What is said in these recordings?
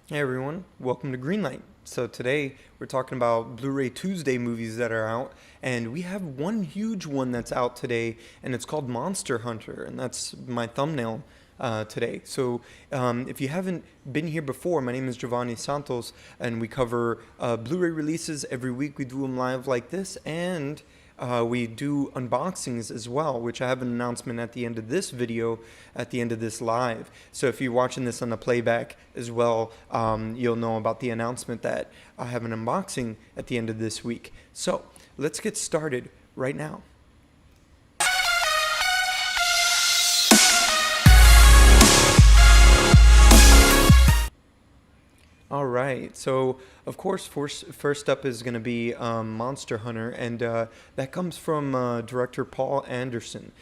Hey everyone, welcome to Greenlight. So today we're talking about Blu-ray Tuesday movies that are out, and we have one huge one that's out today, and it's called Monster Hunter, and that's my thumbnail today. So if you haven't been here before, my name is Jovanni Santos, and we cover Blu-ray releases every week. We do them live like this, and we do unboxings as well, which I have an announcement at the end of this video, at the end of this live. So if you're watching this on the playback as well, you'll know about the announcement that I have an unboxing at the end of this week. So let's get started right now. All right. So, of course, first up is going to be Monster Hunter, and that comes from director Paul Anderson.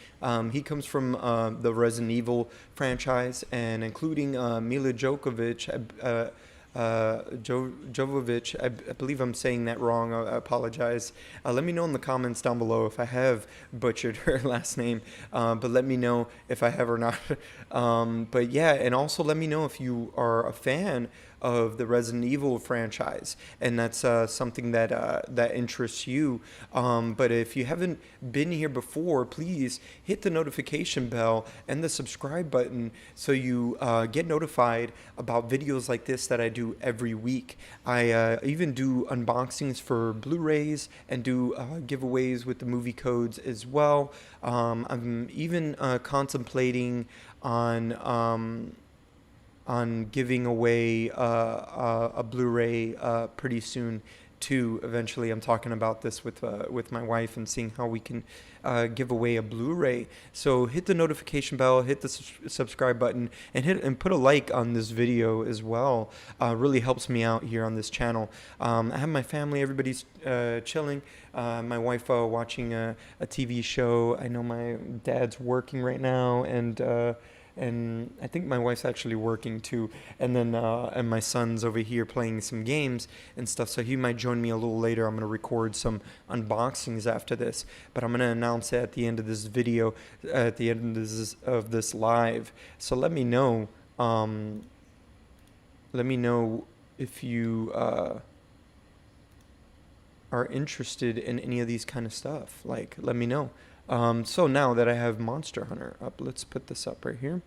He comes from the Resident Evil franchise, and including Mila Djokovic. Jovovich, I believe I'm saying that wrong. I apologize. Let me know in the comments down below if I have butchered her last name, but let me know if I have or not. But yeah, and also let me know if you are a fan of the Resident Evil franchise, and that's something that interests you. But if you haven't been here before, please hit the notification bell and the subscribe button so you get notified about videos like this that I do every week. I even do unboxings for Blu-rays and do giveaways with the movie codes as well. I'm even contemplating on giving away a Blu-ray pretty soon too. Eventually, I'm talking about this with my wife and seeing how we can give away a Blu-ray. So hit the notification bell, hit the subscribe button, and put a like on this video as well. Really helps me out here on this channel. I have my family, everybody's chilling. My wife watching a TV show. I know my dad's working right now, and I think my wife's actually working too, and then and my son's over here playing some games and stuff, so he might join me a little later. I'm going to record some unboxings after this, but I'm going to announce it at the end of this video, at the end of this live. So let me know if you are interested in any of these kind of stuff. Like, let me know. So now that I have Monster Hunter up, let's put this up right here.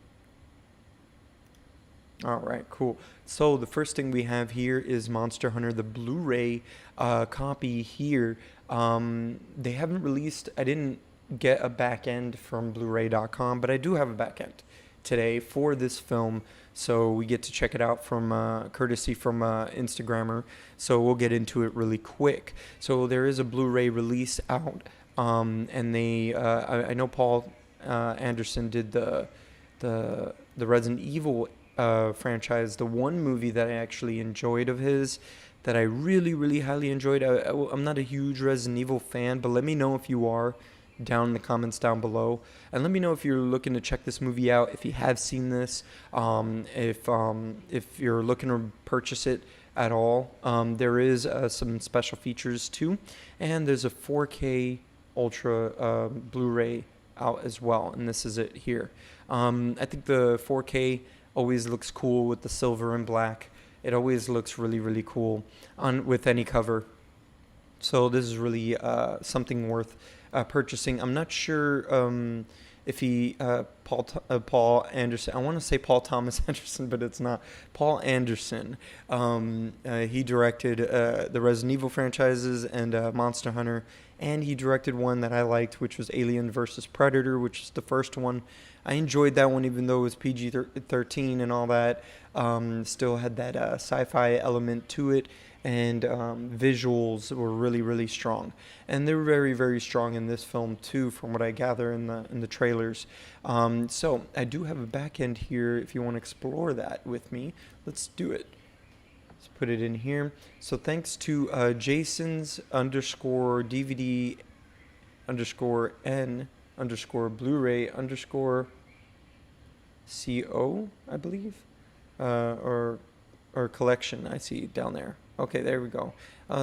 All right, cool. So the first thing we have here is Monster Hunter, the Blu-ray copy here. They haven't released, I didn't get a back end from Bluray.com, but I do have a back end today for this film. So we get to check it out from courtesy from Instagrammer. So we'll get into it really quick. So there is a Blu-ray release out. And I know Paul Anderson did the Resident Evil franchise. The one movie that I actually enjoyed of his, that I really, really highly enjoyed. I'm not a huge Resident Evil fan, but let me know if you are down in the comments down below, and let me know if you're looking to check this movie out, if you have seen this, if you're looking to purchase it at all. There is some special features too, and there's a 4K Ultra Blu-ray out as well, and this is it here. I think the 4K always looks cool with the silver and black. It always looks really, really cool with any cover. So this is really something worth purchasing. I'm not sure if Paul Anderson. I want to say Paul Thomas Anderson, but it's not. Paul Anderson. He directed the Resident Evil franchises and Monster Hunter, and he directed one that I liked, which was Alien vs. Predator, which is the first one. I enjoyed that one, even though it was PG-13 and all that. Still had that sci-fi element to it, and visuals were really, really strong. And they were very, very strong in this film too, from what I gather in the trailers. So I do have a back end here. If you want to explore that with me, let's do it. Let's put it in here. So thanks to Jason's _ DVD _ N _ Blu-ray _ CO, I believe, or collection. I see down there. Okay, there we go.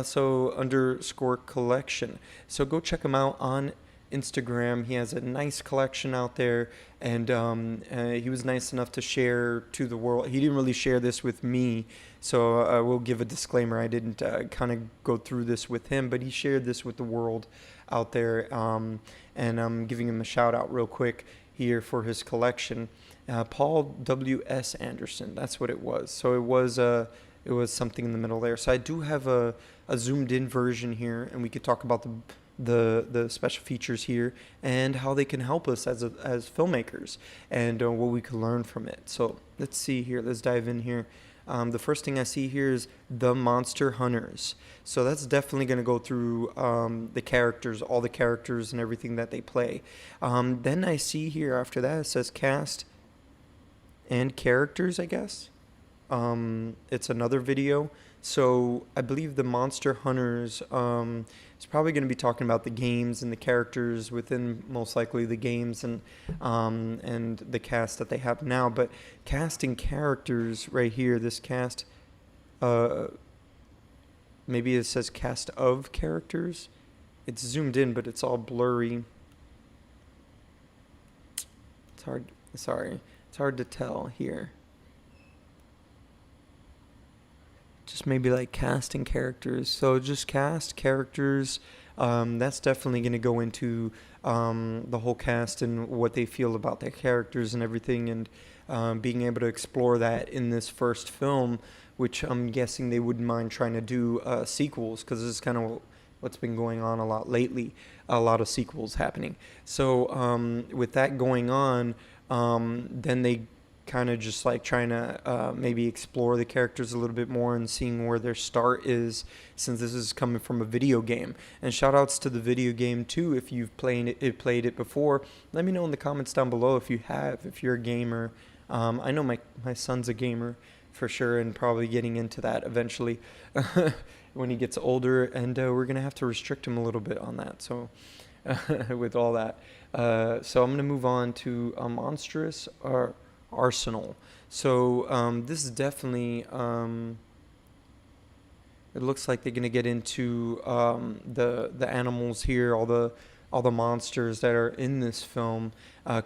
So _ collection. So go check them out on Instagram. He has a nice collection out there, and he was nice enough to share to the world. He didn't really share this with me, so I will give a disclaimer. I didn't kind of go through this with him, but he shared this with the world out there, and I'm giving him a shout out real quick here for his collection. Paul W.S. Anderson, that's what it was. So it was something in the middle there. So I do have a zoomed in version here, and we could talk about the special features here and how they can help us as filmmakers, and what we can learn from it. So let's see here. Let's dive in here. The first thing I see here is the Monster Hunters. So that's definitely going to go through the characters, all the characters and everything that they play. Then I see here after that it says cast and characters, I guess. It's another video. So I believe the Monster Hunters is probably going to be talking about the games and the characters within most likely the games and the cast that they have now. But casting characters right here, this cast, maybe it says cast of characters. It's zoomed in, but it's all blurry. It's hard. Sorry, it's hard to tell here. Just maybe like casting characters. So just cast characters. That's definitely going to go into the whole cast and what they feel about their characters and everything, and being able to explore that in this first film, which I'm guessing they wouldn't mind trying to do sequels, because this is kind of what's been going on a lot lately, a lot of sequels happening. So with that going on, then they kind of just like trying to maybe explore the characters a little bit more and seeing where their start is, since this is coming from a video game. And shout outs to the video game too. If you've played it before, let me know in the comments down below if you have, if you're a gamer. I know my son's a gamer for sure, and probably getting into that eventually when he gets older, and we're gonna have to restrict him a little bit on that, so with all that. So I'm gonna move on to a monstrous arsenal. So this is definitely it looks like they're gonna get into the animals here, all the monsters that are in this film,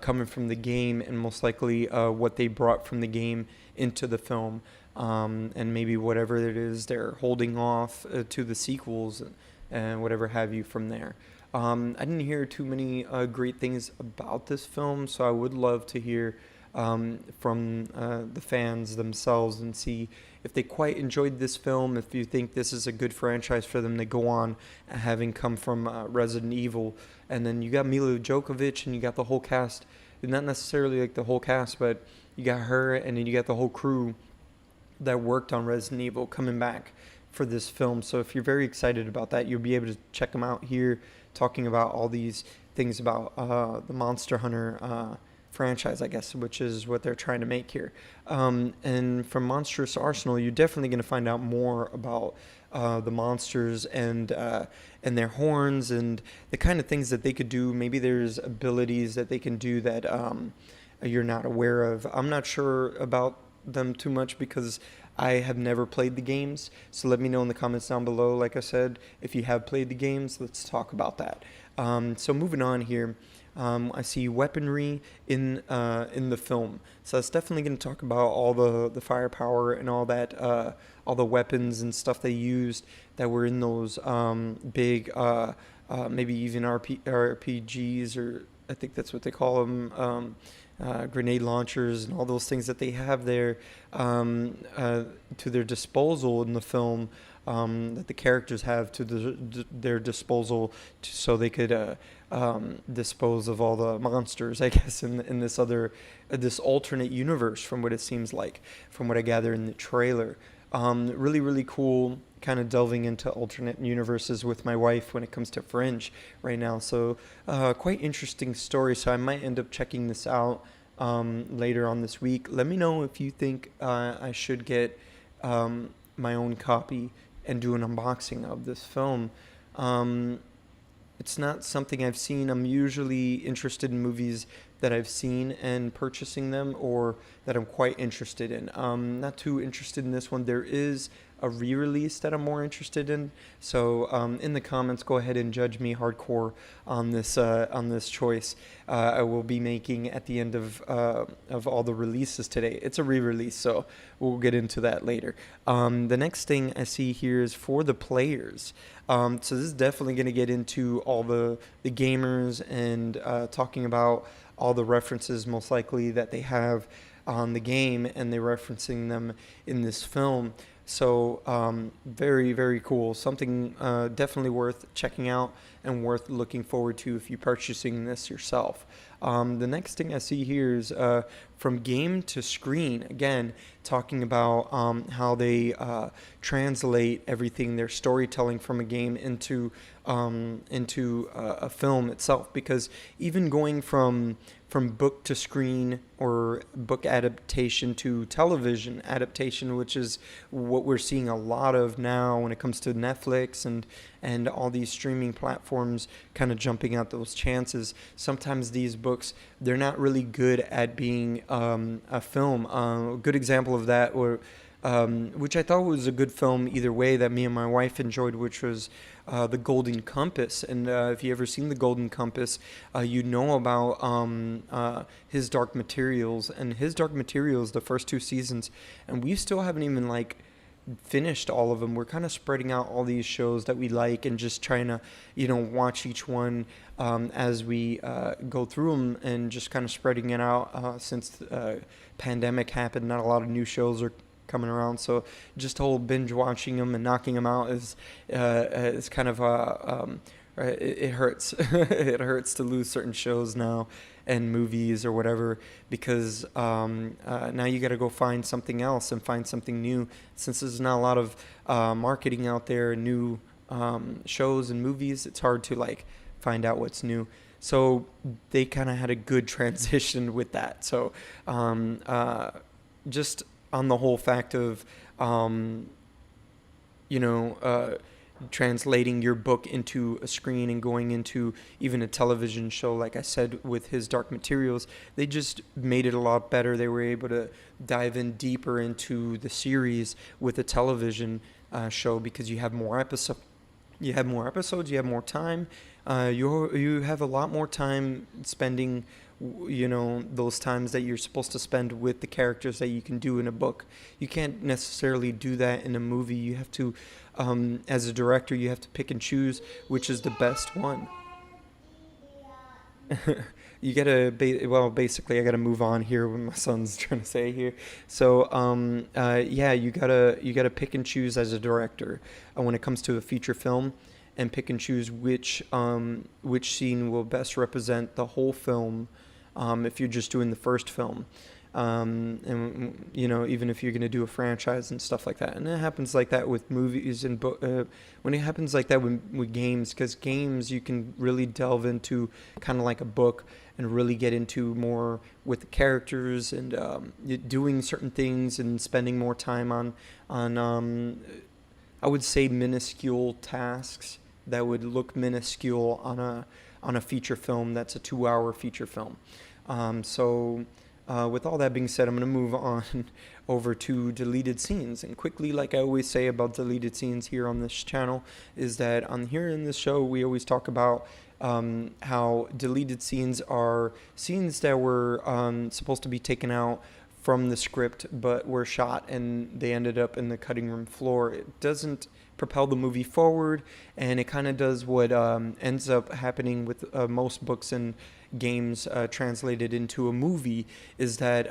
coming from the game, and most likely what they brought from the game into the film, and maybe whatever it is they're holding off to the sequels and whatever have you from there. I didn't hear too many great things about this film, so I would love to hear from the fans themselves and see if they quite enjoyed this film, if you think this is a good franchise for them to go on, having come from Resident Evil. And then you got Mila Djokovic, and you got the whole cast, not necessarily like the whole cast, but you got her, and then you got the whole crew that worked on Resident Evil coming back for this film. So if you're very excited about that, you'll be able to check them out here, talking about all these things about the Monster Hunter franchise, I guess, which is what they're trying to make here. And from Monstrous Arsenal, you're definitely going to find out more about the monsters and their horns and the kind of things that they could do. Maybe there's abilities that they can do that you're not aware of. I'm not sure about them too much because I have never played the games. So let me know in the comments down below. Like I said, if you have played the games, let's talk about that. So moving on here. I see weaponry in the film, so that's definitely going to talk about all the firepower and all that, all the weapons and stuff they used that were in those big, maybe even RPGs, or I think that's what they call them, grenade launchers and all those things that they have there to their disposal in the film. That the characters have to their disposal, so they could dispose of all the monsters, I guess, in this other this alternate universe, from what it seems like, from what I gather in the trailer. Really, really cool, kind of delving into alternate universes with my wife when it comes to Fringe right now. So quite interesting story. So I might end up checking this out later on this week. Let me know if you think I should get my own copy and do an unboxing of this film. It's not something I've seen. I'm usually interested in movies that I've seen and purchasing them, or that I'm quite interested in. Not too interested in this one. There is a re-release that I'm more interested in. So in the comments, go ahead and judge me hardcore on this choice. I will be making at the end of all the releases today. It's a re-release, so we'll get into that later. The next thing I see here is for the players. So this is definitely going to get into all the gamers and talking about all the references most likely that they have on the game, and they're referencing them in this film. So very, very cool. Something definitely worth checking out and worth looking forward to if you're purchasing this yourself. The next thing I see here is from game to screen. Again, talking about how they translate everything, their storytelling from a game into a film itself. Because even going from book to screen or book adaptation to television adaptation, which is what we're seeing a lot of now when it comes to Netflix and all these streaming platforms kind of jumping out those chances. Sometimes these books, they're not really good at being a film. A good example of that, which I thought was a good film either way, that me and my wife enjoyed, which was The Golden Compass. And if you ever seen The Golden Compass, you know about His Dark Materials. And His Dark Materials, the first 2 seasons, and we still haven't even finished all of them. We're kind of spreading out all these shows that we like and just trying to, watch each one as we go through them, and just kind of spreading it out since the pandemic happened. Not a lot of new shows are coming around, so just whole binge watching them and knocking them out is kind of it hurts. It hurts to lose certain shows now and movies or whatever, because now you got to go find something else and find something new, since there's not a lot of marketing out there, new shows and movies. It's hard to find out what's new. So they kind of had a good transition with that. So just on the whole fact of translating your book into a screen and going into even a television show, like I said with His Dark Materials, they just made it a lot better. They were able to dive in deeper into the series with a television show, because you have more episodes, you have more time, you have a lot more time spending those times that you're supposed to spend with the characters that you can do in a book. You can't necessarily do that in a movie. You have to, as a director, you have to pick and choose which is the best one. You gotta, basically I gotta move on here, what my son's trying to say here. So, you gotta pick and choose as a director when it comes to a feature film, and pick and choose which scene will best represent the whole film. If you're just doing the first film, and even if you're going to do a franchise and stuff like that. And it happens like that with movies and when it happens like that with games, because games you can really delve into kind of like a book and really get into more with the characters and doing certain things and spending more time on I would say minuscule tasks that would look minuscule on a feature film that's a 2-hour feature film. With all that being said, I'm going to move on over to deleted scenes. And quickly, like I always say about deleted scenes here on this channel, is that here in this show, we always talk about how deleted scenes are scenes that were supposed to be taken out from the script, but were shot and they ended up in the cutting room floor. It doesn't propel the movie forward, and it kind of does what ends up happening with most books and games translated into a movie, is that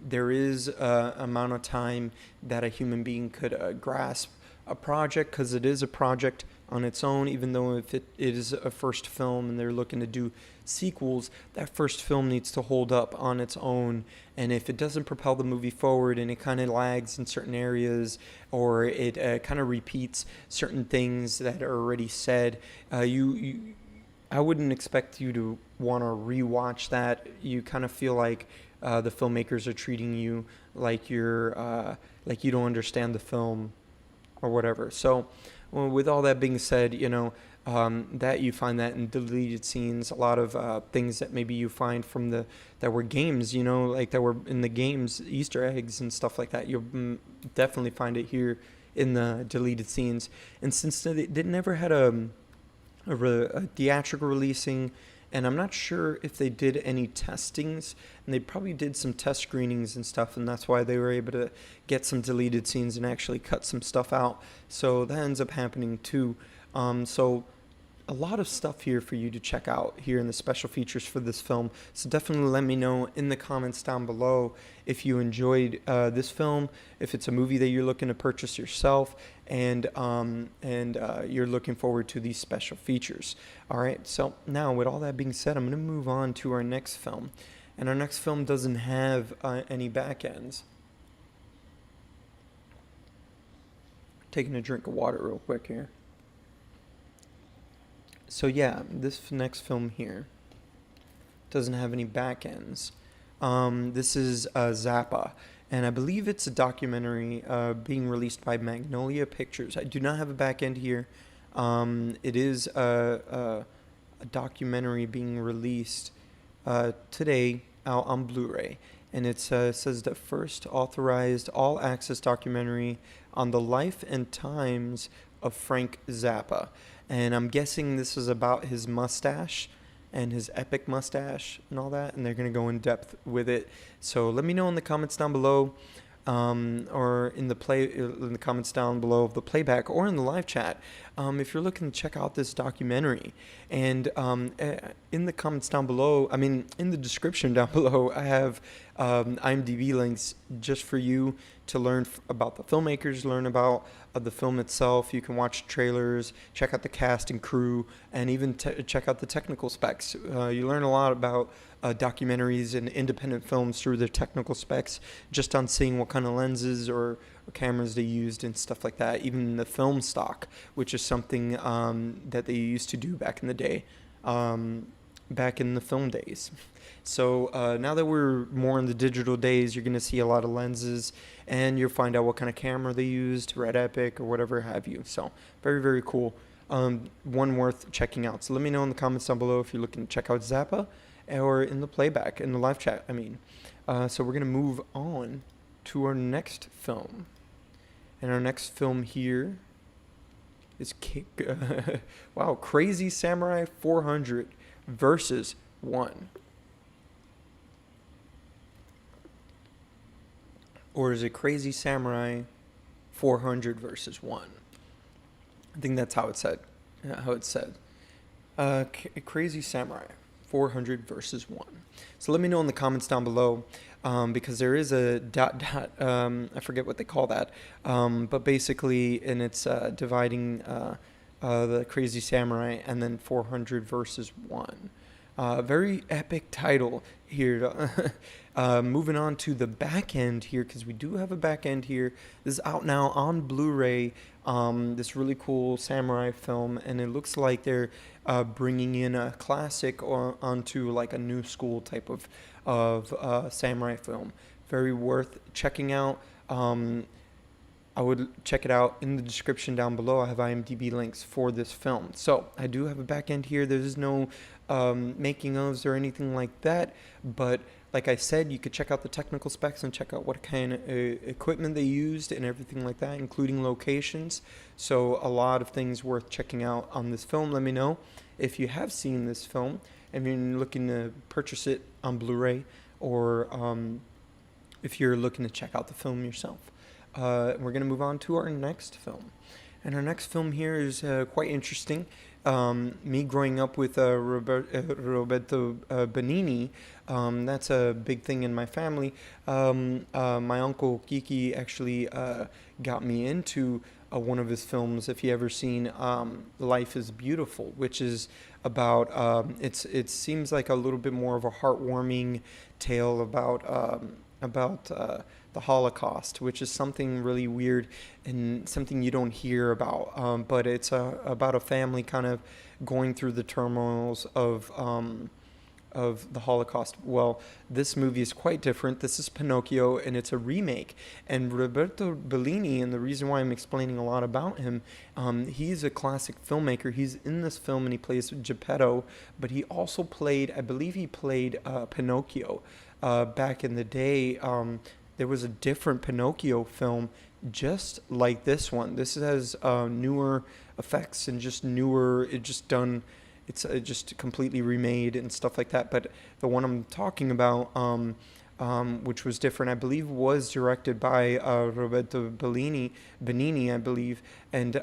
there is a amount of time that a human being could grasp a project, because it is a project on its own. Even though if it is a first film and they're looking to do sequels, that first film needs to hold up on its own. And if it doesn't propel the movie forward and it kind of lags in certain areas, or it kind of repeats certain things that are already said, I wouldn't expect you to want to rewatch that. You kind of feel like the filmmakers are treating you like like you don't understand the film or whatever. So, well, with all that being said, that you find that in deleted scenes. A lot of things that maybe you find from that were games, like that were in the games, Easter eggs and stuff like that. You'll definitely find it here in the deleted scenes. And since they never had a theatrical releasing, and I'm not sure if they did any testings, and they probably did some test screenings and stuff, and that's why they were able to get some deleted scenes and actually cut some stuff out. So that ends up happening too. So a lot of stuff here for you to check out here in the special features for this film. So definitely let me know in the comments down below if you enjoyed this film, if it's a movie that you're looking to purchase yourself, and you're looking forward to these special features. All right, so now with all that being said, I'm going to move on to our next film. And our next film doesn't have any back ends. Taking a drink of water real quick here. So yeah, this next film here doesn't have any back ends. This is Zappa, and I believe it's a documentary being released by Magnolia Pictures. I do not have a back end here. It is a documentary being released today out on Blu-ray, and it says the first authorized all-access documentary on the life and times of Frank Zappa. And I'm guessing this is about his mustache and his epic mustache and all that, and they're going to go in depth with it. So let me know in the comments down below, or in the comments down below of the playback, or in the live chat, if you're looking to check out this documentary. And in the comments down below, in the description down below, I have IMDb links just for you to learn about the filmmakers, learn about the film itself. You can watch trailers, check out the cast and crew, and even check out the technical specs. You learn a lot about documentaries and independent films through their technical specs, just on seeing what kind of lenses or cameras they used and stuff like that. Even the film stock, which is something that they used to do back in the day, back in the film days. So now that we're more in the digital days, you're going to see a lot of lenses, and you'll find out what kind of camera they used, Red Epic or whatever have you. So very, very cool. One worth checking out. So let me know in the comments down below if you're looking to check out Zappa, or in the playback, in the live chat, So we're going to move on to our next film. And our next film here is Crazy Samurai 400 versus 1. Or is it Crazy Samurai 400 versus 1? I think that's how it's said. Crazy Samurai 400 versus 1. So let me know in the comments down below, because there is a ... I forget what they call that. But basically, and it's dividing the Crazy Samurai and then 400 versus 1. Very epic title here. Moving on to the back end here, because we do have a back end here. This is out now on Blu-ray. This really cool samurai film, and it looks like they're bringing in a classic onto like a new school type of samurai film. Very worth checking out. I would check it out in the description down below. I have IMDb links for this film. So I do have a back end here. There's no making ofs or anything like that, but like I said, you could check out the technical specs and check out what kind of equipment they used and everything like that, including locations. So a lot of things worth checking out on this film. Let me know if you have seen this film and you're looking to purchase it on Blu-ray, or if you're looking to check out the film yourself. We're going to move on to our next film. And our next film here is quite interesting. Me growing up with Roberto Benigni, that's a big thing in my family. My uncle Kiki actually got me into one of his films. If you ever seen Life is Beautiful, which is about, it seems like a little bit more of a heartwarming tale about the Holocaust, which is something really weird and something you don't hear about. But it's about a family kind of going through the turmoils of of the Holocaust. Well, this movie is quite different. This is Pinocchio, and it's a remake. And Roberto Bellini, and the reason why I'm explaining a lot about him, he's a classic filmmaker. He's in this film, and he plays Geppetto, but he also played, I believe he played Pinocchio. Back in the day, there was a different Pinocchio film just like this one. This has newer effects and just newer, it's just completely remade and stuff like that. But the one I'm talking about, which was different, I believe was directed by Roberto Benigni, I believe. And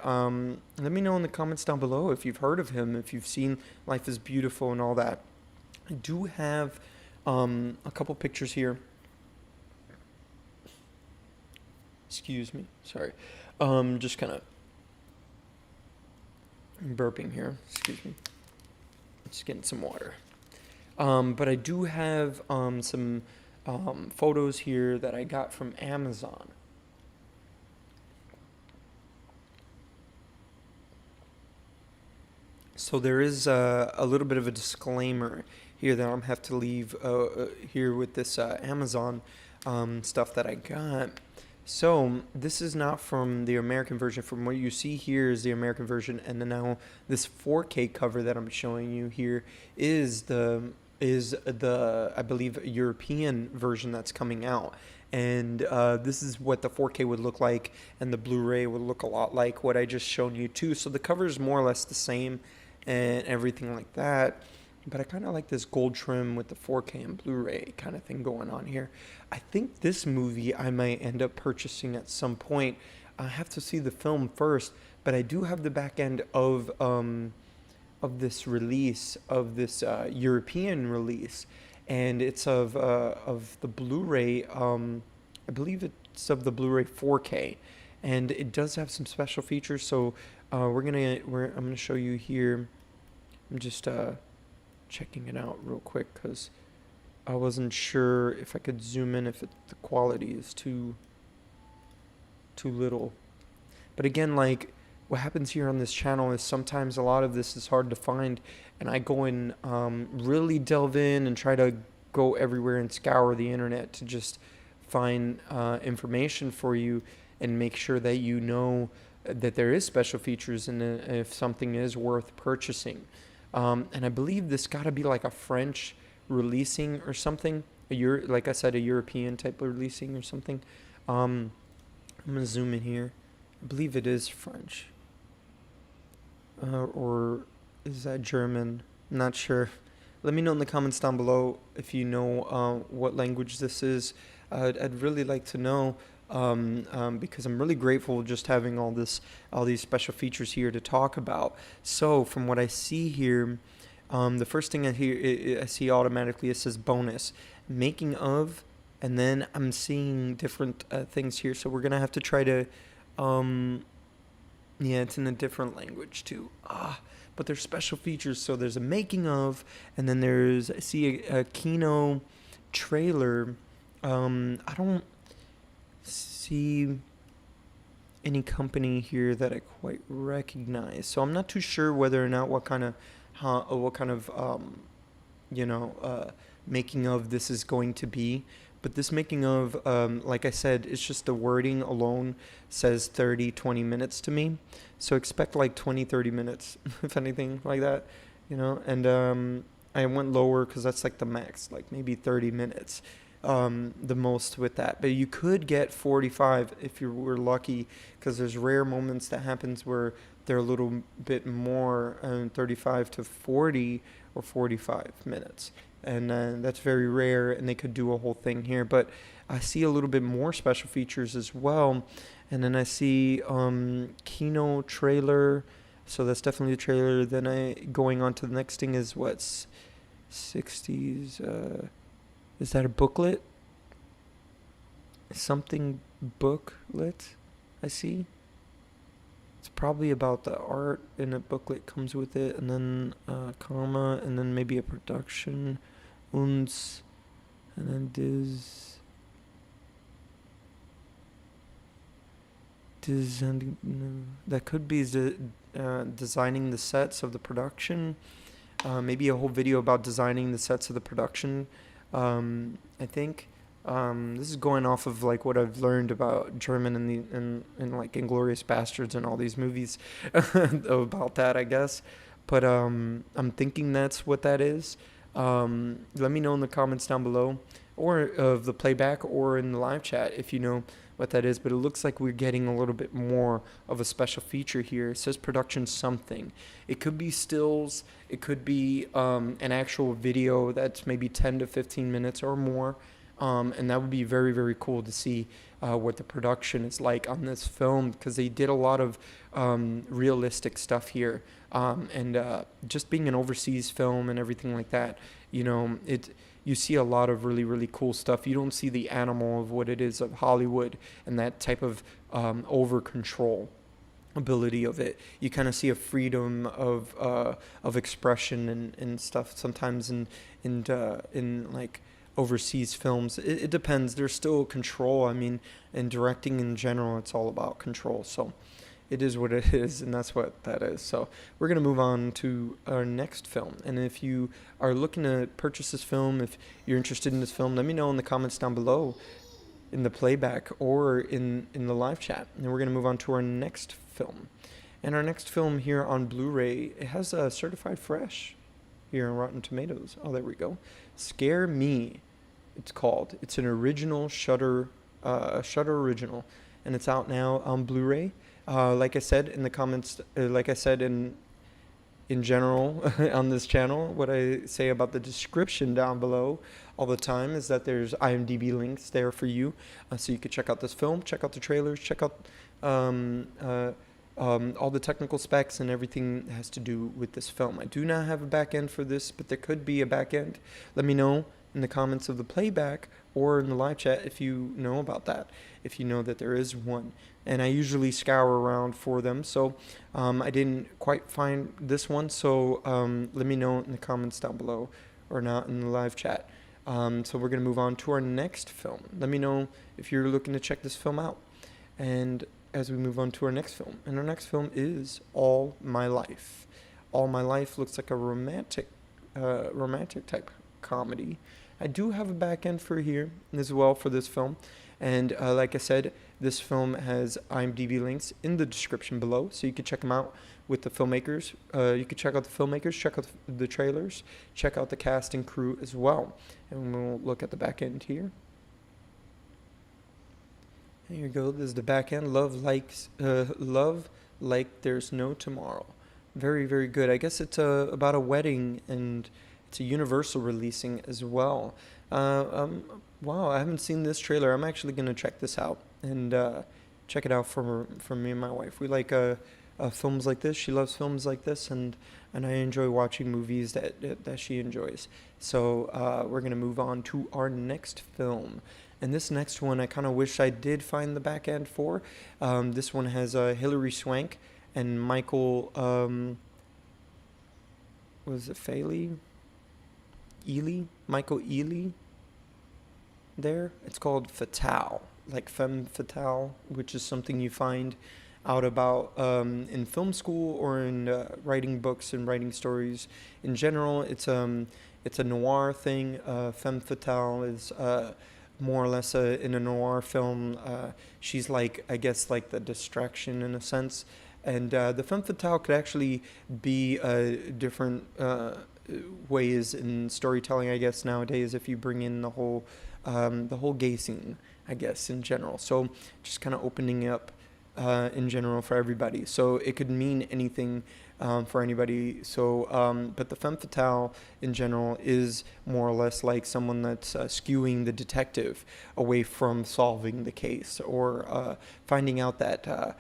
let me know in the comments down below if you've heard of him, if you've seen Life is Beautiful and all that. I do have a couple pictures here. Excuse me, sorry. Just kind of burping here. Excuse me. Just getting some water. But I do have some photos here that I got from Amazon. So there is a little bit of a disclaimer here that I'm have to leave here with this Amazon stuff that I got. So this is not from the American version. From what you see here is the American version, and then now this 4K cover that I'm showing you here is the I believe European version that's coming out. And this is what the 4K would look like, and the Blu-ray would look a lot like what I just shown you too. So the cover is more or less the same and everything like that. But I kind of like this gold trim with the 4K and Blu-ray kind of thing going on here. I think this movie I might end up purchasing at some point. I have to see the film first, but I do have the back end of this release, of this European release, and it's of the Blu-ray. I believe it's of the Blu-ray 4K, and it does have some special features. So I'm gonna show you here. I'm just checking it out real quick because I wasn't sure if I could zoom in if the quality is too little. But again, like what happens here on this channel is sometimes a lot of this is hard to find, and I go and really delve in and try to go everywhere and scour the internet to just find information for you and make sure that you know that there is special features and if something is worth purchasing. And I believe this got to be like a French releasing or something. Like I said, a European type of releasing or something. I'm going to zoom in here. I believe it is French. Or is that German? I'm not sure. Let me know in the comments down below if you know what language this is. I'd really like to know. Because I'm really grateful just having all these special features here to talk about. So from what I see here, the first thing I see automatically, it says bonus, making of, and then I'm seeing different things here. So we're gonna have to try to, yeah, it's in a different language too. But there's special features. So there's a making of, and then I see a Kino trailer. I don't see any company here that I quite recognize, so I'm not too sure whether or not what kind of making of this is going to be. But this making of, like I said, it's just the wording alone says 30-20 minutes to me, so expect like 20-30 minutes if anything like that, and I went lower because that's like the max, like maybe 30 minutes. The most with that, but you could get 45 if you were lucky, because there's rare moments that happens where they're a little bit more, 35 to 40 or 45 minutes, and that's very rare, and they could do a whole thing here. But I see a little bit more special features as well, and then I see Kino trailer, so that's definitely the trailer. Then going on to the next thing is what's 60s. Is that a booklet? Something booklet, I see. It's probably about the art, and a booklet comes with it, and then comma, and then maybe a production, uns, and then designing, that could be designing the sets of the production. maybe a whole video about designing the sets of the production. I think this is going off of like what I've learned about German and like Inglourious Bastards and all these movies about that, I guess. But I'm thinking that's what that is. Let me know in the comments down below, or of the playback, or in the live chat if you know what that is. But it looks like we're getting a little bit more of a special feature here. It says production something. It could be stills. It could be an actual video that's maybe 10 to 15 minutes or more. And that would be very, very cool to see what the production is like on this film, because they did a lot of realistic stuff here. And just being an overseas film and everything like that, you see a lot of really, really cool stuff. You don't see the animal of what it is of Hollywood and that type of over control ability of it. You kind of see a freedom of expression and stuff sometimes in like overseas films. It depends. There's still control. I mean, in directing in general, it's all about control. So it is what it is, and that's what that is. So we're going to move on to our next film. And if you are looking to purchase this film, if you're interested in this film, let me know in the comments down below, in the playback or in the live chat. And we're going to move on to our next film. And our next film here on Blu-ray, it has a certified fresh here on Rotten Tomatoes. Oh, there we go. Scare Me, it's called. It's an original Shudder original, and it's out now on Blu-ray. Like I said in the comments, like I said in general on this channel, what I say about the description down below all the time is that there's IMDb links there for you, so you could check out this film, check out the trailers, check out all the technical specs and everything that has to do with this film. I do not have a back end for this, but there could be a back end. Let me know in the comments of the playback or in the live chat if you know about that, if you know that there is one. And I usually scour around for them, so I didn't quite find this one, so let me know in the comments down below or not in the live chat. So we're going to move on to our next film. Let me know if you're looking to check this film out. And as we move on to our next film, and our next film is All My Life. All My Life looks like a romantic type comedy. I do have a back end for here as well for this film, and like I said, this film has IMDb links in the description below, so you can check them out with the filmmakers. You can check out the filmmakers, check out the trailers, check out the cast and crew as well. And we'll look at the back end here. There you go. This is the back end. Love like there's no tomorrow. Very, very good. I guess it's about a wedding, and it's a Universal releasing as well. Wow, I haven't seen this trailer. I'm actually going to check this out and check it out for me and my wife. We like films like this. She loves films like this, and I enjoy watching movies that she enjoys. So we're going to move on to our next film. And this next one, I kind of wish I did find the back end for. This one has Hilary Swank and Michael, was it Faley? Ely? Michael Ely there. It's called Fatale, like femme fatale, which is something you find out about in film school or in writing books and writing stories in general. It's a noir thing. Femme fatale is more or less in a noir film. She's like, I guess, like the distraction in a sense. And the femme fatale could actually be different ways in storytelling, I guess, nowadays, if you bring in the whole gay scene, I guess, in general. So just kind of opening up in general for everybody. So it could mean anything for anybody. So, but the femme fatale in general is more or less like someone that's skewing the detective away from solving the case, or finding out that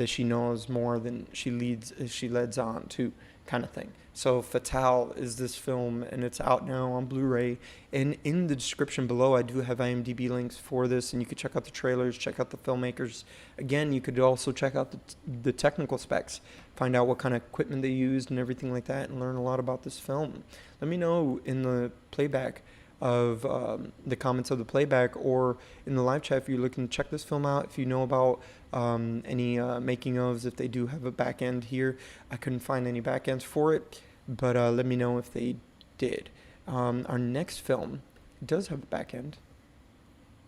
she knows more than she leads on to, kind of thing. So Fatale is this film, and it's out now on Blu-ray. And in the description below, I do have IMDb links for this, and you could check out the trailers, check out the filmmakers. Again, you could also check out the technical specs, find out what kind of equipment they used and everything like that, and learn a lot about this film. Let me know in the playback of the comments of the playback, or in the live chat if you're looking to check this film out, if you know about any making ofs, if they do have a back end here. I couldn't find any back ends for it. but let me know if they did. Our next film does have a back end.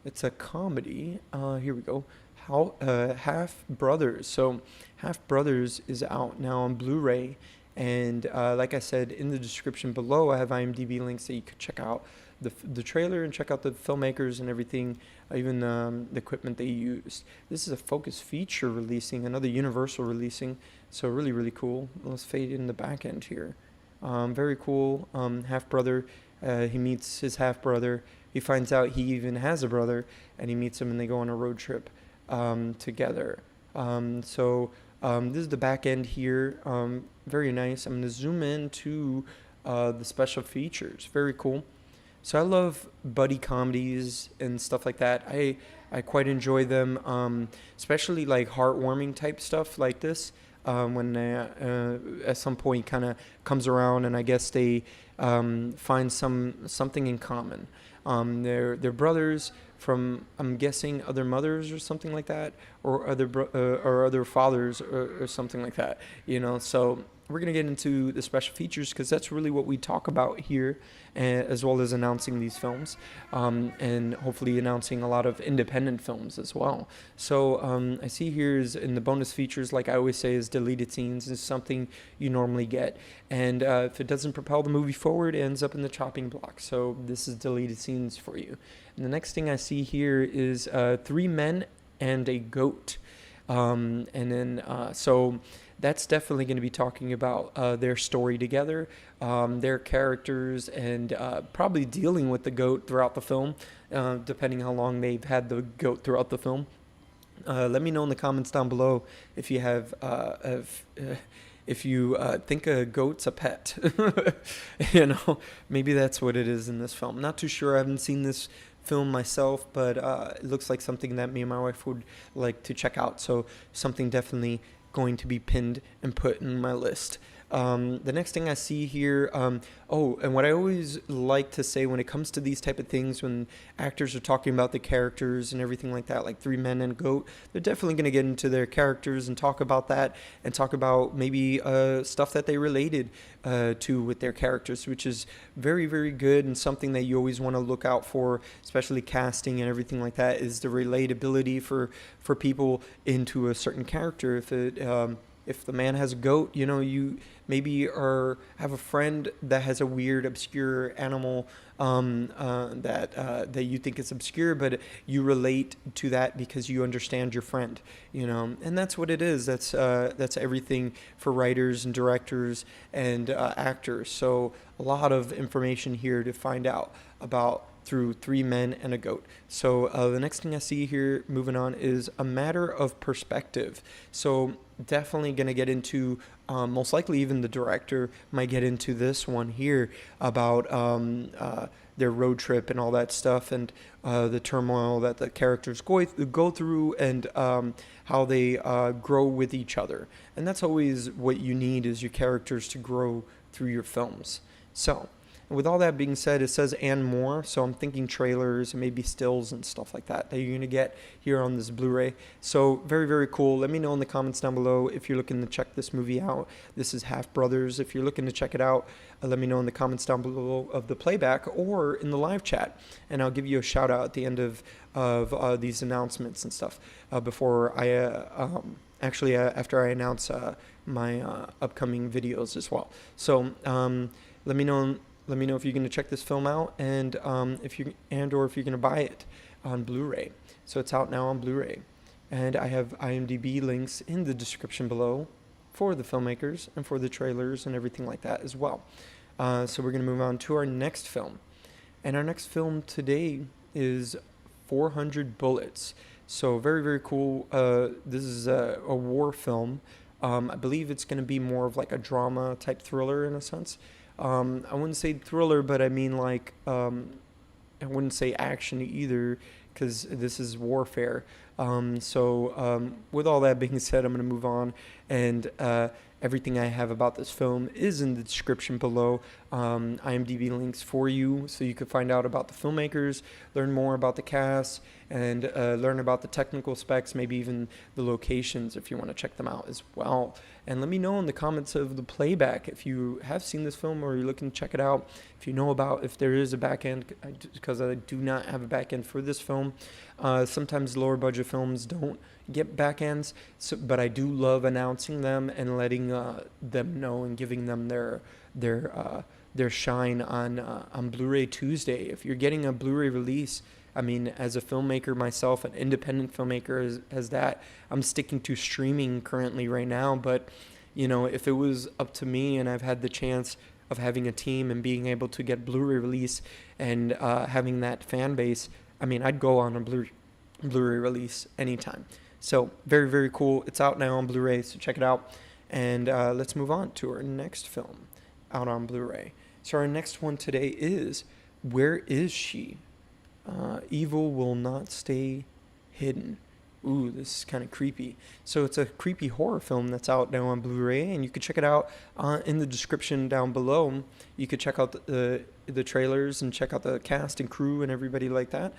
It's a comedy. Here we go. Half Brothers. So Half Brothers is out now on Blu-ray, and like I said in the description below, I have IMDb links that you could check out the trailer and check out the filmmakers and everything, even the equipment they used. This is a Focus Feature releasing, another Universal releasing, so really, really cool. Let's fade in the back end here. Very cool. Half brother, he meets his half brother. He finds out he even has a brother, and he meets him, and they go on a road trip together. This is the back end here. Very nice. I'm going to zoom in to the special features. Very cool. So I love buddy comedies and stuff like that. I quite enjoy them, especially like heartwarming type stuff like this. When at some point kind of comes around, and I guess they find something in common. They're brothers from, I'm guessing, other mothers or something like that, or other fathers or something like that. So we're gonna get into the special features because that's really what we talk about here, as well as announcing these films, and hopefully announcing a lot of independent films as well. So I see here is in the bonus features, like I always say, is deleted scenes is something you normally get, and if it doesn't propel the movie forward, it ends up in the chopping block. So this is deleted scenes for you. And the next thing I see here is 3 men and a goat, and then so that's definitely going to be talking about their story together, their characters, and probably dealing with the goat throughout the film, depending how long they've had the goat throughout the film. Let me know in the comments down below if you have if you think a goat's a pet. Maybe that's what it is in this film. Not too sure. I haven't seen this film myself, but it looks like something that me and my wife would like to check out. So something definitely going to be pinned and put in my list. The next thing I see here, and what I always like to say when it comes to these type of things, when actors are talking about the characters and everything like that, like 3 Men and a Goat, they're definitely going to get into their characters and talk about that, and talk about maybe stuff that they related to with their characters, which is very, very good, and something that you always want to look out for, especially casting and everything like that, is the relatability for people into a certain character. If the man has a goat, you maybe have a friend that has a weird, obscure animal that you think is obscure, but you relate to that because you understand your friend, and that's what it is. That's everything for writers and directors and actors. So a lot of information here to find out about through 3 Men and a Goat. So the next thing I see here, moving on, is A Matter of Perspective. So definitely going to get into, most likely even the director might get into this one here about their road trip and all that stuff, and the turmoil that the characters go through, and how they grow with each other. And that's always what you need, is your characters to grow through your films. So with all that being said, it says and more, so I'm thinking trailers and maybe stills and stuff like that you're going to get here on this Blu-ray. So very, very cool. Let me know in the comments down below if you're looking to check this movie out. This is Half Brothers. If you're looking to check it out, let me know in the comments down below of the playback or in the live chat, and I'll give you a shout out at the end of these announcements and stuff before I after I announce my upcoming videos as well. So let me know if you're going to check this film out, and if you're going to buy it on Blu-ray. So it's out now on Blu-ray, and I have IMDb links in the description below for the filmmakers and for the trailers and everything like that as well. So we're going to move on to our next film, and our next film today is 400 Bullets. So very, very cool. This is a war film. I believe it's going to be more of like a drama type thriller in a sense. I wouldn't say thriller, but I mean like I wouldn't say action either, because this is warfare. With all that being said, I'm going to move on, and everything I have about this film is in the description below. IMDb links for you, so you can find out about the filmmakers, learn more about the cast, and learn about the technical specs, maybe even the locations if you want to check them out as well. And let me know in the comments of the playback if you have seen this film or you're looking to check it out, if you know about if there is a back end, because I do not have a back end for this film. Sometimes lower budget films don't get back ends, but I do love announcing them and letting them know and giving them their shine on Blu-ray Tuesday. If you're getting a Blu-ray release, I mean, as a filmmaker myself, an independent filmmaker as that, I'm sticking to streaming currently right now. But, you know, if it was up to me and I've had the chance of having a team and being able to get Blu-ray release and having that fan base, I mean, I'd go on a Blu-ray release anytime. So very, very cool. It's out now on Blu-ray, so check it out. And let's move on to our next film out on Blu-ray. So our next one today is Where Is She? Evil Will Not Stay Hidden. Ooh, this is kind of creepy. So it's a creepy horror film that's out now on Blu-ray, and you can check it out in the description down below. You could check out the trailers and check out the cast and crew and everybody like that.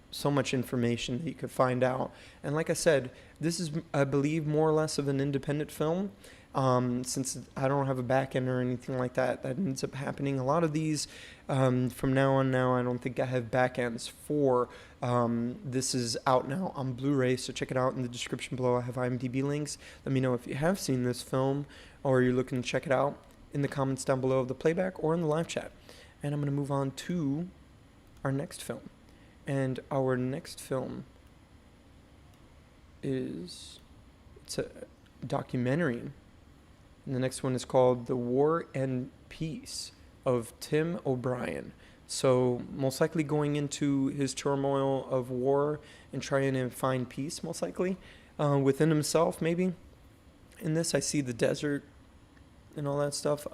So much information that you could find out. And like I said, this is, I believe, more or less of an independent film. Since I don't have a back end or anything like that, that ends up happening. A lot of these, from now on I don't think I have back ends for. This is out now on Blu-ray, so check it out in the description below. I have IMDb links. Let me know if you have seen this film or you're looking to check it out in the comments down below of the playback or in the live chat. And I'm going to move on to our next film. And our next film it's a documentary. And the next one is called The War and Peace of Tim O'Brien. So most likely going into his turmoil of war and trying to find peace, most likely, within himself maybe. In this, I see the desert and all that stuff.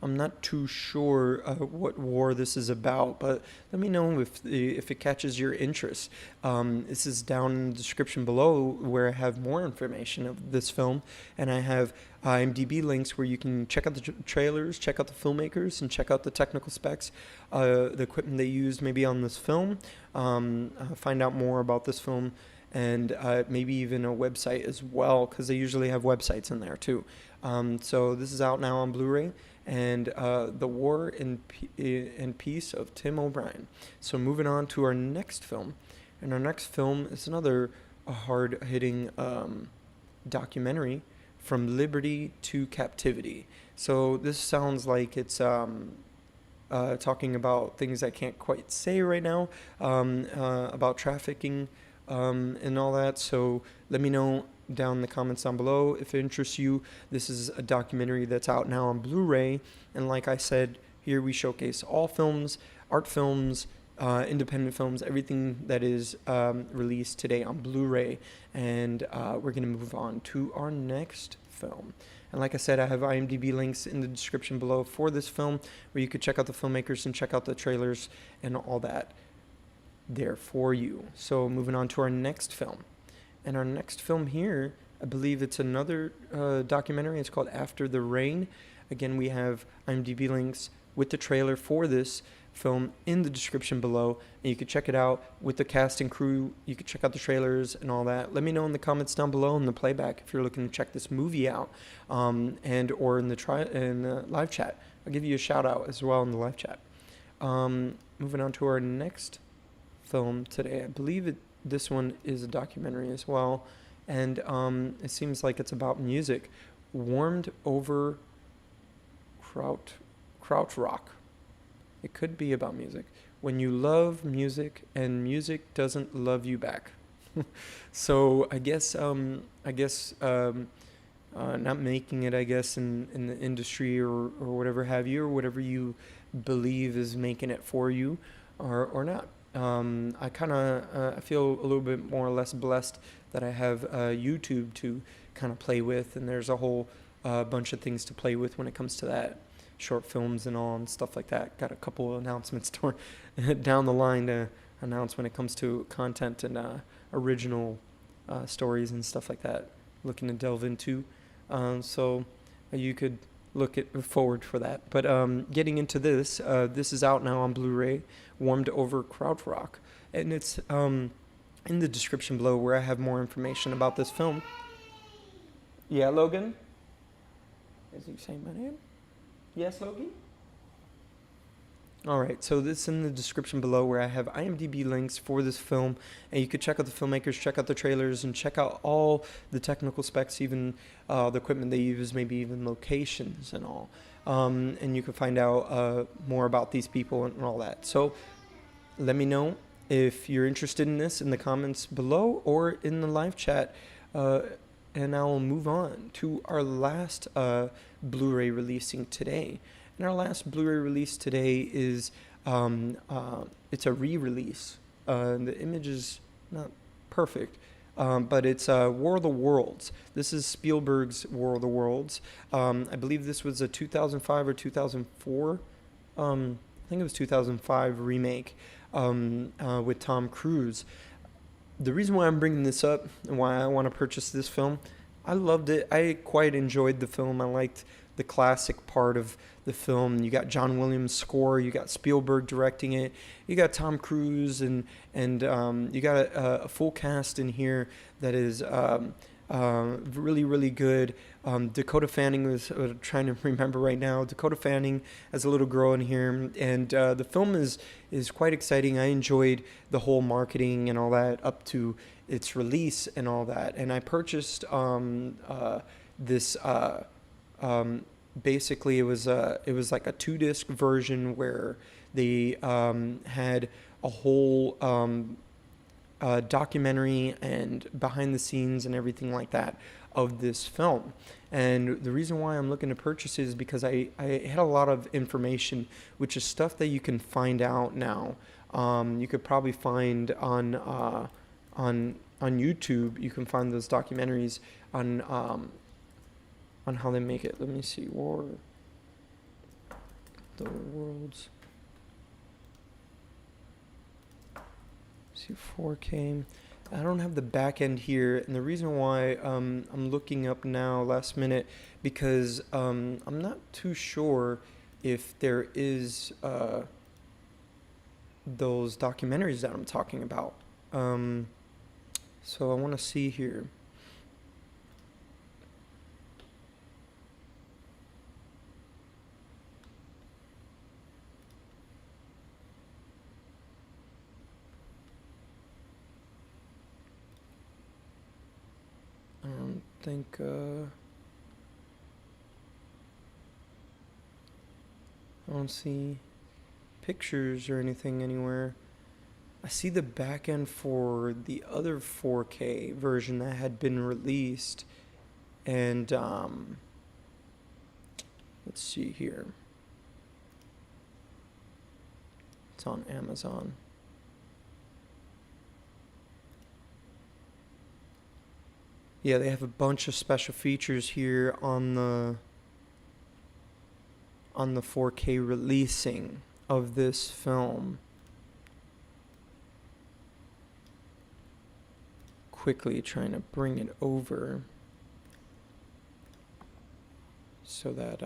I'm not too sure what war this is about, but let me know if it catches your interest. This is down in the description below where I have more information of this film, and I have IMDb links where you can check out the trailers, check out the filmmakers, and check out the technical specs, the equipment they used maybe on this film, find out more about this film, and maybe even a website as well, because they usually have websites in there too. So this is out now on Blu-ray, and The War and Peace of Tim O'Brien. So moving on to our next film, and our next film is another hard-hitting documentary, From Liberty to Captivity. So this sounds like it's talking about things I can't quite say right now, about trafficking and all that. So let me know down in the comments down below if it interests you. This is a documentary that's out now on Blu-ray, and like I said, here we showcase all films, art films, independent films, everything that is released today on Blu-ray. And we're going to move on to our next film. And like I said, I have IMDb links in the description below for this film, where you could check out the filmmakers and check out the trailers and all that there for you. So moving on to our next film. And our next film here, I believe it's another documentary. It's called After the Rain. Again, we have IMDb links with the trailer for this film in the description below, and you can check it out with the cast and crew. You can check out the trailers and all that. Let me know in the comments down below in the playback if you're looking to check this movie out, and or in the live chat. I'll give you a shout out as well in the live chat. Moving on to our next film today. I believe this one is a documentary as well, and it seems like it's about music. Warmed Over Krautrock. It could be about music. When you love music and music doesn't love you back. So I guess not making it, I guess, in the industry or whatever have you, or whatever you believe is making it for you, or not. I kind of I feel a little bit more or less blessed that I have YouTube to kind of play with, and there's a whole bunch of things to play with when it comes to that, short films and all and stuff like that. Got a couple of announcements down the line to announce when it comes to content and original stories and stuff like that, looking to delve into. So you could look forward for that. But getting into this, this is out now on Blu-ray, Warmed Over Krautrock. and it's in the description below where I have more information about this film. Yeah, Logan? Is he saying my name? Yes, Logan? Alright, so this is in the description below where I have IMDb links for this film, and you could check out the filmmakers, check out the trailers, and check out all the technical specs, even the equipment they use, maybe even locations and all. And you can find out more about these people and all that. So let me know if you're interested in this in the comments below or in the live chat, and I'll move on to our last Blu-ray releasing today. And our last Blu-ray release today is it's a re-release. The image is not perfect, but it's War of the Worlds. This is Spielberg's War of the Worlds. I believe this was a 2005 or 2004. I think it was 2005 remake with Tom Cruise. The reason why I'm bringing this up and why I want to purchase this film, I loved it. I quite enjoyed the film. I liked the classic part of the film. You got John Williams' score, you got Spielberg directing it, you got Tom Cruise, and you got a full cast in here that is really, really good. Dakota Fanning was trying to remember right now. Dakota Fanning as a little girl in here, and the film is quite exciting. I enjoyed the whole marketing and all that up to its release and all that. And I purchased this. Basically, it was like a 2-disc version where they had a whole documentary and behind the scenes and everything like that of this film. And the reason why I'm looking to purchase it is because I had a lot of information, which is stuff that you can find out now. You could probably find on YouTube. You can find those documentaries on how they make it. Let me see. War the Worlds. See 4K. I don't have the back end here, and the reason why I'm looking up now last minute because I'm not too sure if there is those documentaries that I'm talking about. So I want to see here. I don't think I don't see pictures or anything anywhere. I see the back end for the other 4K version that had been released, and let's see here. It's on Amazon. Yeah, they have a bunch of special features here on the 4K releasing of this film. Quickly trying to bring it over so that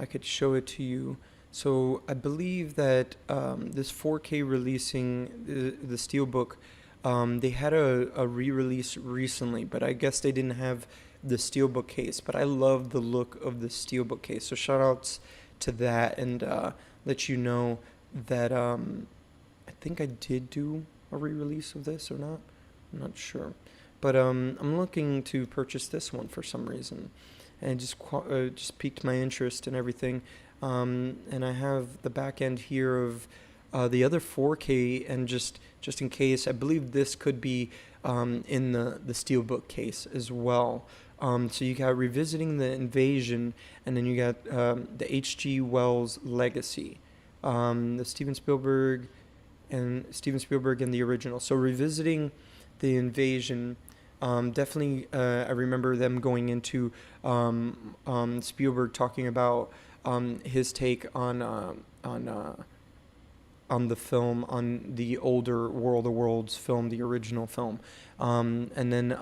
I could show it to you. So I believe that this 4K releasing, the Steelbook, they had a re-release recently, but I guess they didn't have the Steelbook case. But I love the look of the Steelbook case. So shout outs to that, and let you know that I think I did do a re-release of this or not. I'm not sure. But I'm looking to purchase this one for some reason. And it just piqued my interest and everything. And I have the back end here of the other 4K, and just in case, I believe this could be in the Steelbook case as well. So you got Revisiting the Invasion, and then you got the H.G. Wells Legacy, the Steven Spielberg and the original. So Revisiting the Invasion, definitely I remember them going into Spielberg talking about his take on the film, on the older War of the Worlds film, the original film, and then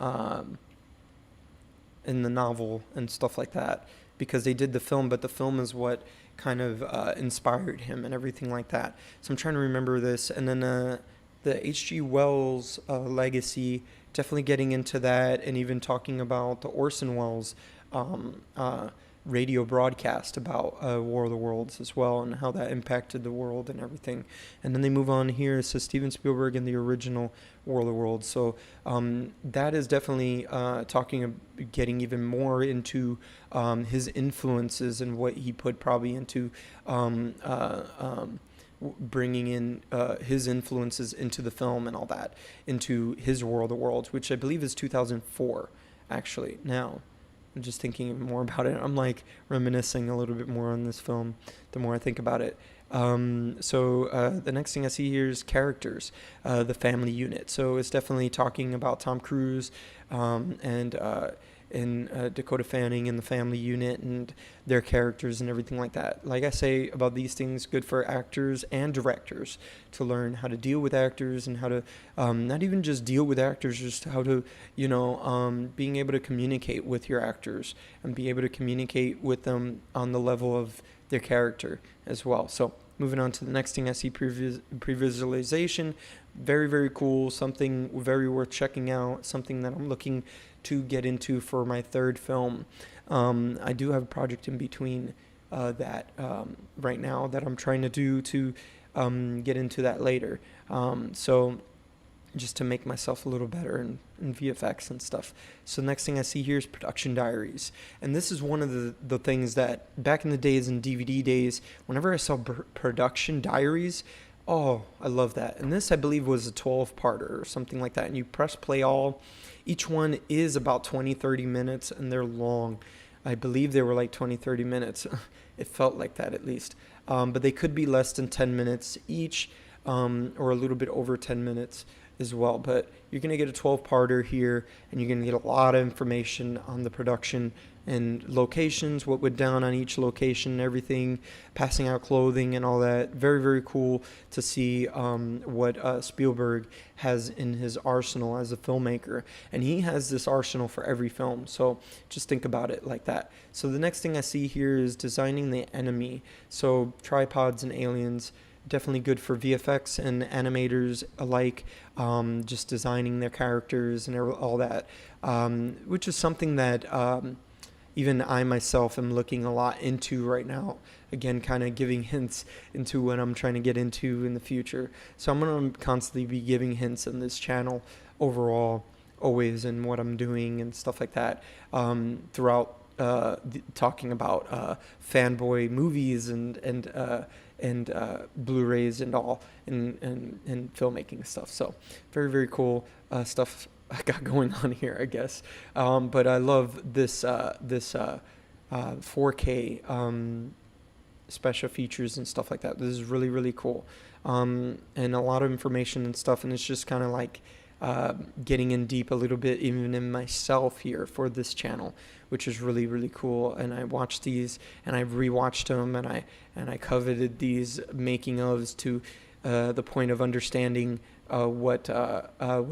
in the novel and stuff like that, because they did the film, but the film is what kind of inspired him and everything like that. So I'm trying to remember this, and then the H.G. Wells legacy, definitely getting into that, and even talking about the Orson Welles um, uh, radio broadcast about War of the Worlds as well, and how that impacted the world and everything. And then they move on here. It says Steven Spielberg and the original War of the Worlds. So that is definitely getting even more into his influences and what he put probably into um, uh, um, bringing in his influences into the film and all that, into his War of the Worlds, which I believe is 2004, actually. Now, I'm just thinking more about it. I'm like reminiscing a little bit more on this film the more I think about it. The next thing I see here is characters, the family unit. So it's definitely talking about Tom Cruise and Dakota Fanning and the family unit and their characters and everything like that. Like I say about these things, good for actors and directors to learn how to deal with actors and how to not even just deal with actors, just how to, being able to communicate with your actors and be able to communicate with them on the level of their character as well. So moving on to the next thing I see, pre-visualization. Very, very cool. Something very worth checking out. Something that I'm looking to get into for my third film. I do have a project in between that right now that I'm trying to do to get into that later. So just to make myself a little better in VFX and stuff. So the next thing I see here is production diaries. And this is one of the things that back in the days, in DVD days, whenever I saw production diaries, oh, I love that. And this, I believe, was a 12-parter or something like that. And you press play all. Each one is about 20, 30 minutes, and they're long. I believe they were like 20, 30 minutes. It felt like that at least. But they could be less than 10 minutes each, or a little bit over 10 minutes as well. But you're going to get a 12-parter here, and you're going to get a lot of information on the production and locations, what went down on each location, everything, passing out clothing and all that. Very, very cool to see what Spielberg has in his arsenal as a filmmaker. And he has this arsenal for every film, so just think about it like that. So the next thing I see here is designing the enemy. So tripods and aliens, definitely good for VFX and animators alike, just designing their characters and all that, which is something that even I myself am looking a lot into right now. Again, kind of giving hints into what I'm trying to get into in the future. So I'm going to constantly be giving hints in this channel overall, always, in what I'm doing and stuff like that, throughout talking about fanboy movies and Blu-rays and all, and filmmaking stuff. So very, very cool stuff I got going on here, I guess. But I love this 4K special features and stuff like that. This is really, really cool. And a lot of information and stuff, and it's just kind of like getting in deep a little bit even in myself here for this channel, which is really, really cool. And I watched these and I've rewatched them, and I coveted these making ofs to the point of understanding what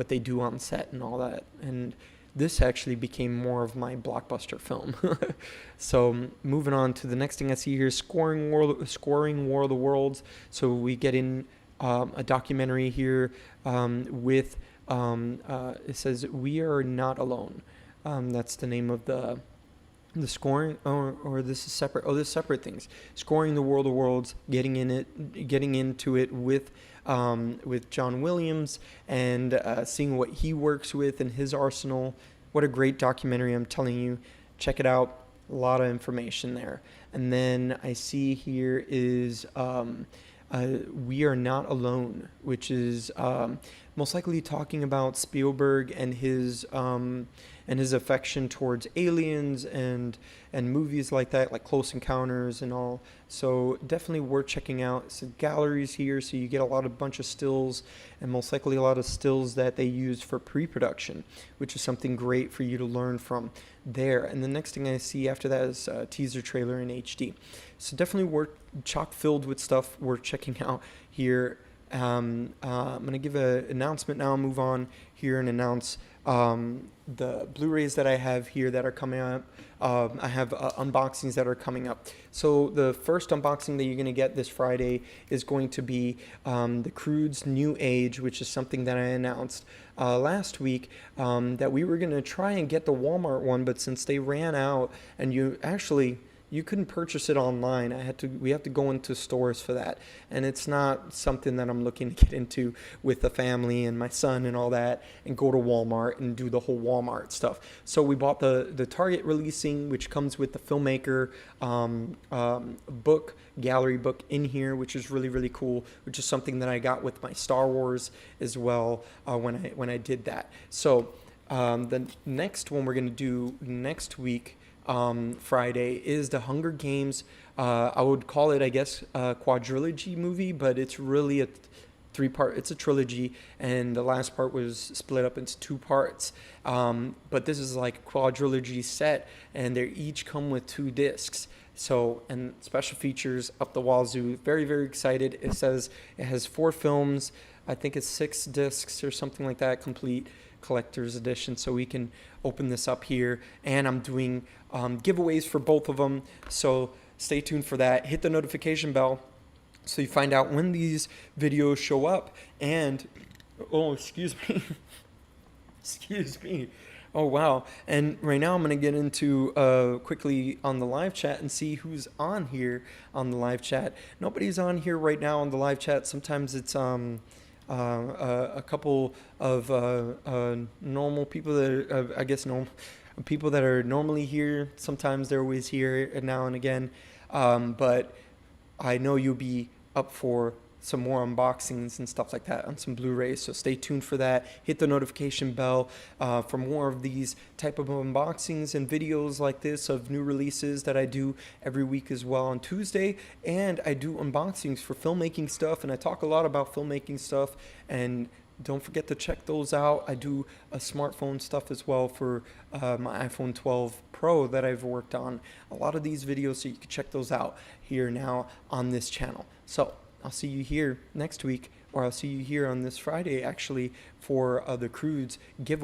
they do on set and all that. And this actually became more of my blockbuster film. So moving on to the next thing I see here, scoring War of the Worlds. So we get in a documentary here with it says We Are Not Alone. That's the name of the scoring, or this is separate. Oh, this is separate things. Scoring the War of the Worlds, getting into it with John Williams, and seeing what he works with in his arsenal. What a great documentary! I'm telling you, check it out. A lot of information there. And then I see here is We Are Not Alone, which is most likely talking about Spielberg and his affection towards aliens and movies like that, like Close Encounters and all. So definitely worth checking out. So galleries here, so you get a bunch of stills, and most likely a lot of stills that they use for pre-production, which is something great for you to learn from there. And the next thing I see after that is a teaser trailer in HD. So definitely chock filled with stuff worth checking out here. I'm going to give an announcement now, move on here and announce the Blu-rays that I have here that are coming up. I have unboxings that are coming up. So the first unboxing that you're going to get this Friday is going to be the Croods New Age, which is something that I announced last week, that we were going to try and get the Walmart one, but since they ran out and you couldn't purchase it online. We have to go into stores for that. And it's not something that I'm looking to get into with the family and my son and all that, and go to Walmart and do the whole Walmart stuff. So we bought the Target releasing, which comes with the Filmmaker book, gallery book in here, which is really, really cool, which is something that I got with my Star Wars as well when I did that. So the next one we're going to do next week, Friday, is the Hunger Games. I would call it, I guess, a quadrilogy movie, but it's really a three-part. It's a trilogy, and the last part was split up into 2 parts. But this is like a quadrilogy set, and they each come with 2 discs. So, and special features up the wazoo. Very, very excited. It says it has 4 films. I think it's 6 discs or something like that, complete collector's edition. So we can open this up here, and I'm doing giveaways for both of them. So stay tuned for that. Hit the notification bell so you find out when these videos show up. And excuse me. Oh, wow. And right now I'm going to get into quickly on the live chat and see who's on here on the live chat. Nobody's on here right now on the live chat. Sometimes it's a couple of normal people that are, I guess, normal people that are normally here. Sometimes they're always here now and again. But I know you'll be up for some more unboxings and stuff like that on some Blu-rays, so stay tuned for that. Hit the notification bell for more of these type of unboxings and videos like this of new releases that I do every week as well on Tuesday. And I do unboxings for filmmaking stuff, and I talk a lot about filmmaking stuff, and don't forget to check those out. I do a smartphone stuff as well for my iPhone 12 Pro that I've worked on. A lot of these videos, so you can check those out here now on this channel. So I'll see you here next week, or I'll see you here on this Friday, actually, for the Croods Giveaway.